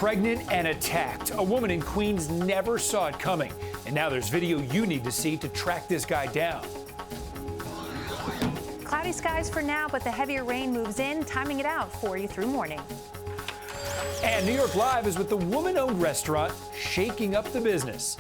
Pregnant and attacked. A woman in Queens never saw it coming. And now there's video you need to see to track this guy down. Cloudy skies for now, but the heavier rain moves in, timing it out for you through morning. And New York Live is with the woman-owned restaurant shaking up the business.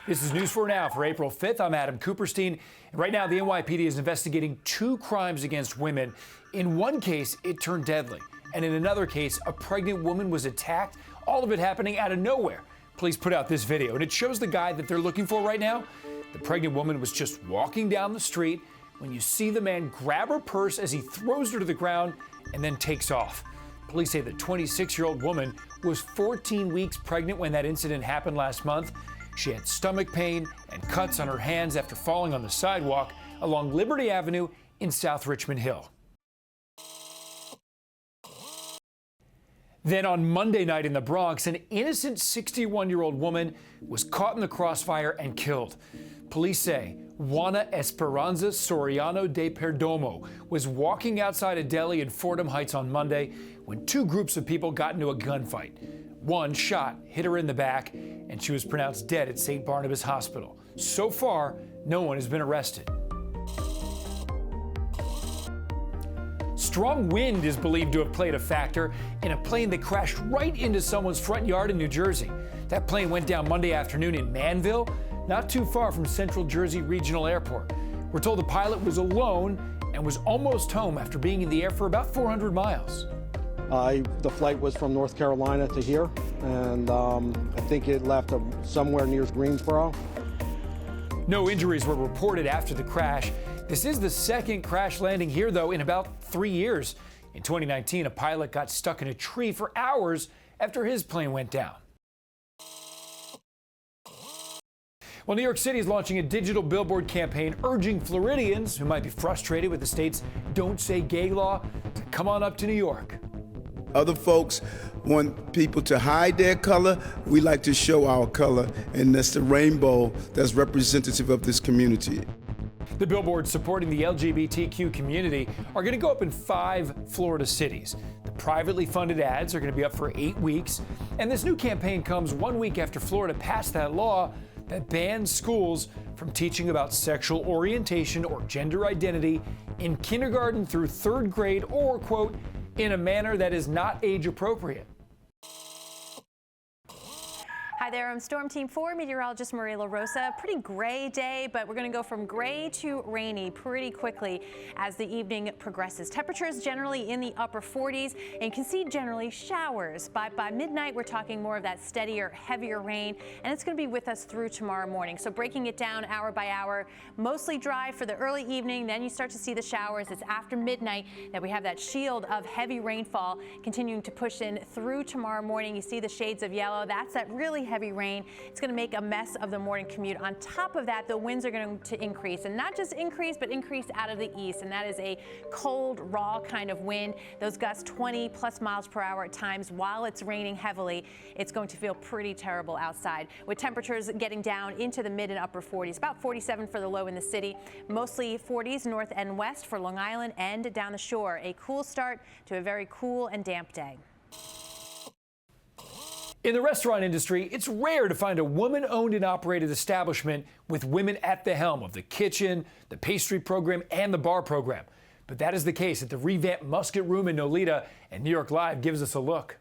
This is News 4 Now for April 5th. I'm Adam Cooperstein. And right now, the NYPD is investigating 2 crimes against women. In one case, it turned deadly. And in another case, a pregnant woman was attacked. All of it happening out of nowhere. Police put out this video, and it shows the guy that they're looking for right now. The pregnant woman was just walking down the street when you see the man grab her purse as he throws her to the ground and then takes off. Police say the 26-year-old woman was 14 weeks pregnant when that incident happened last month. She had stomach pain and cuts on her hands after falling on the sidewalk along Liberty Avenue in South Richmond Hill. Then on Monday night in the Bronx, an innocent 61-year-old woman was caught in the crossfire and killed. Police say Juana Esperanza Soriano de Perdomo was walking outside a deli in Fordham Heights on Monday when 2 groups of people got into a gunfight. One shot hit her in the back, and she was pronounced dead at St. Barnabas Hospital. So far, no one has been arrested. Strong wind is believed to have played a factor in a plane that crashed right into someone's front yard in New Jersey. That plane went down Monday afternoon in Manville, not too far from Central Jersey Regional Airport. We're told the pilot was alone and was almost home after being in the air for about 400 miles. The flight was from North Carolina to here, and I think it left somewhere near Greensboro. No injuries were reported after the crash. This is the second crash landing here, though, in about 3 years. In 2019, a pilot got stuck in a tree for hours after his plane went down. Well, New York City is launching a digital billboard campaign urging Floridians who might be frustrated with the state's Don't Say Gay law to come on up to New York. Other folks want people to hide their color. We like to show our color, and that's the rainbow that's representative of this community. The billboards supporting the LGBTQ community are going to go up in 5 Florida cities. The privately funded ads are going to be up for 8 weeks. And this new campaign comes 1 week after Florida passed that law that bans schools from teaching about sexual orientation or gender identity in kindergarten through 3rd grade or, quote, in a manner that is not age appropriate. Hi there, I'm Storm Team 4 meteorologist Maria LaRosa. Pretty gray day, but we're going to go from gray to rainy pretty quickly as the evening progresses. Temperatures generally in the upper 40s, and you can see generally showers. By midnight, we're talking more of that steadier, heavier rain, and it's going to be with us through tomorrow morning. So breaking it down hour by hour, mostly dry for the early evening, then you start to see the showers. It's after midnight that we have that shield of heavy rainfall continuing to push in through tomorrow morning. You see the shades of yellow. That's that really heavy rain. It's going to make a mess of the morning commute. On top of that, the winds are going to increase, and not just increase, but increase out of the east, and that is a cold, raw kind of wind. Those gusts 20+ miles per hour at times. While it's raining heavily, it's going to feel pretty terrible outside, with temperatures getting down into the mid and upper 40s, about 47 for the low in the city, mostly 40s north and west for Long Island and down the shore. A cool start to a very cool and damp day. In the restaurant industry, it's rare to find a woman-owned and operated establishment with women at the helm of the kitchen, the pastry program, and the bar program. But that is the case at the revamped Musket Room in Nolita, and New York Live gives us a look.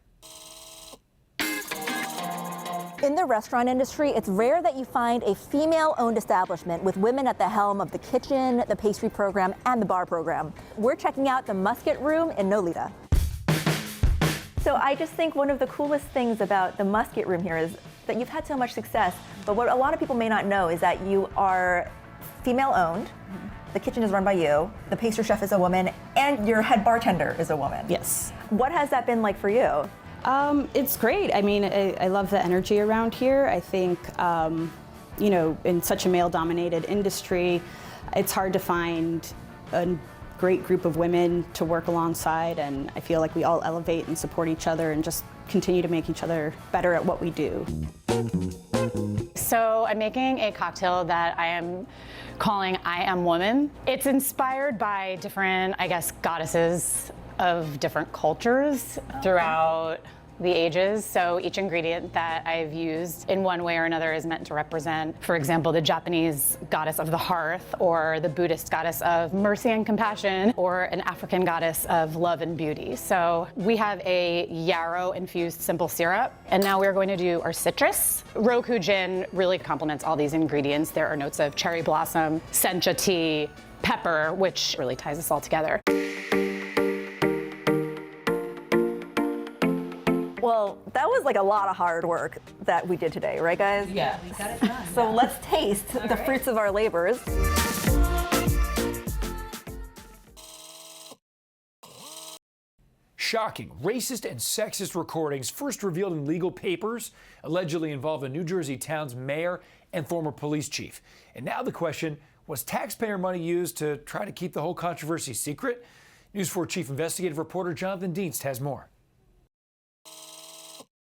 In the restaurant industry, it's rare that you find a female-owned establishment with women at the helm of the kitchen, the pastry program, and the bar program. We're checking out the Musket Room in Nolita. So I just think one of the coolest things about the Musket Room here is that you've had so much success, but what a lot of people may not know is that you are female-owned, the kitchen is run by you, the pastry chef is a woman, and your head bartender is a woman. Yes. What has that been like for you? It's great. I mean, I love the energy around here. I think, you know, in such a male-dominated industry, it's hard to find a great group of women to work alongside, and I feel like we all elevate and support each other and just continue to make each other better at what we do. So I'm making a cocktail that I am calling I Am Woman. It's inspired by different, I guess, goddesses of different cultures throughout the ages. So each ingredient that I've used in one way or another is meant to represent, for example, the Japanese goddess of the hearth, or the Buddhist goddess of mercy and compassion, or an African goddess of love and beauty. So we have a yarrow infused simple syrup, and now we're going to do our citrus. Roku gin really complements all these ingredients. There are notes of cherry blossom, sencha tea, pepper, which really ties us all together. Well, that was like a lot of hard work that we did today, right, guys? Yeah, we got it done. So let's taste the fruits of our labors. Shocking racist and sexist recordings first revealed in legal papers allegedly involve a New Jersey town's mayor and former police chief. And now the question, was taxpayer money used to try to keep the whole controversy secret? News 4 Chief Investigative Reporter Jonathan Dienst has more.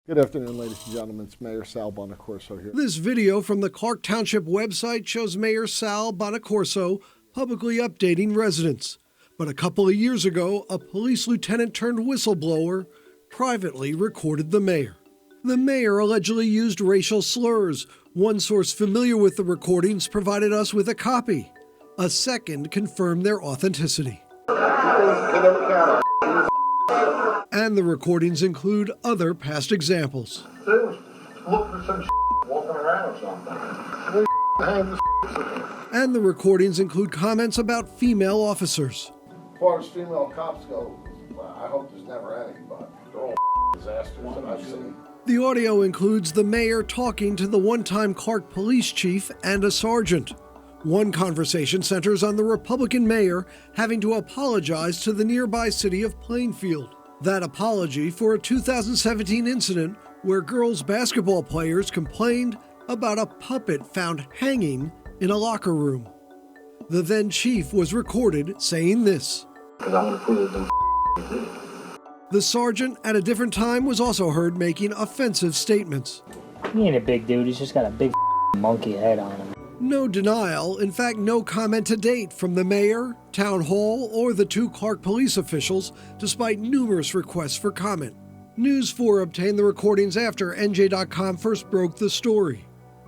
Good afternoon, ladies and gentlemen. It's Mayor Sal Bonacorso here. This video from the Clark Township website shows Mayor Sal Bonacorso publicly updating residents. But a couple of years ago, a police lieutenant turned whistleblower privately recorded the mayor. The mayor allegedly used racial slurs. One source familiar with the recordings provided us with a copy. A second confirmed their authenticity. And the recordings include other past examples. They was looking for some walking around or something. And the recordings include comments about female officers. As far as female cops go, I hope there's never any, but they're all disasters that I've seen. The audio includes the mayor talking to the one-time Clark police chief and a sergeant. One conversation centers on the Republican mayor having to apologize to the nearby city of Plainfield. That apology for a 2017 incident where girls basketball players complained about a puppet found hanging in a locker room. The then chief was recorded saying this. The sergeant at a different time was also heard making offensive statements. He ain't a big dude, he's just got a big monkey head on him. No denial, in fact, no comment to date from the mayor, town hall, or the two Clark police officials, despite numerous requests for comment. News 4 obtained the recordings after NJ.com first broke the story.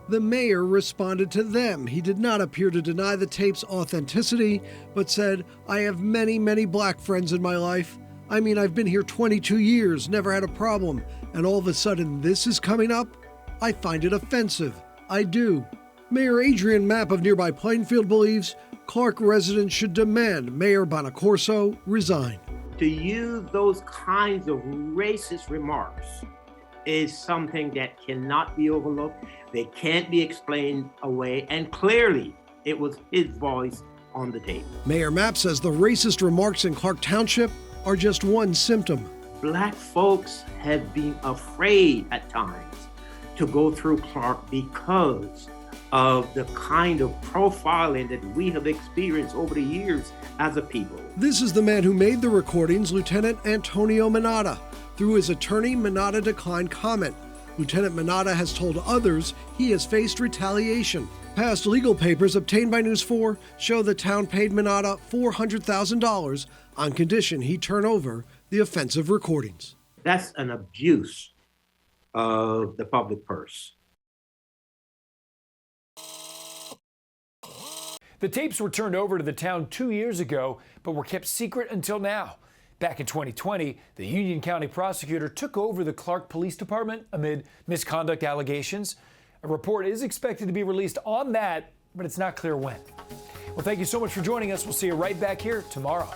The mayor responded to them. He did not appear to deny the tape's authenticity, but said, "I have many, many black friends in my life. I mean, I've been here 22 years, never had a problem, and all of a sudden this is coming up? I find it offensive. I do." Mayor Adrian Mapp of nearby Plainfield believes Clark residents should demand Mayor Bonacorso resign. To use those kinds of racist remarks is something that cannot be overlooked. They can't be explained away, and clearly it was his voice on the tape. Mayor Mapp says the racist remarks in Clark Township are just one symptom. Black folks have been afraid at times to go through Clark because of the kind of profiling that we have experienced over the years as a people. This is the man who made the recordings, Lieutenant Antonio Minata. Through his attorney, Minata declined comment. Lieutenant Minata has told others he has faced retaliation. Past legal papers obtained by News 4 show the town paid Minata $400,000 on condition he turn over the offensive recordings. That's an abuse of the public purse. The tapes were turned over to the town 2 years ago, but were kept secret until now. Back in 2020, the Union County prosecutor took over the Clark Police Department amid misconduct allegations. A report is expected to be released on that, but it's not clear when. Well, thank you so much for joining us. We'll see you right back here tomorrow.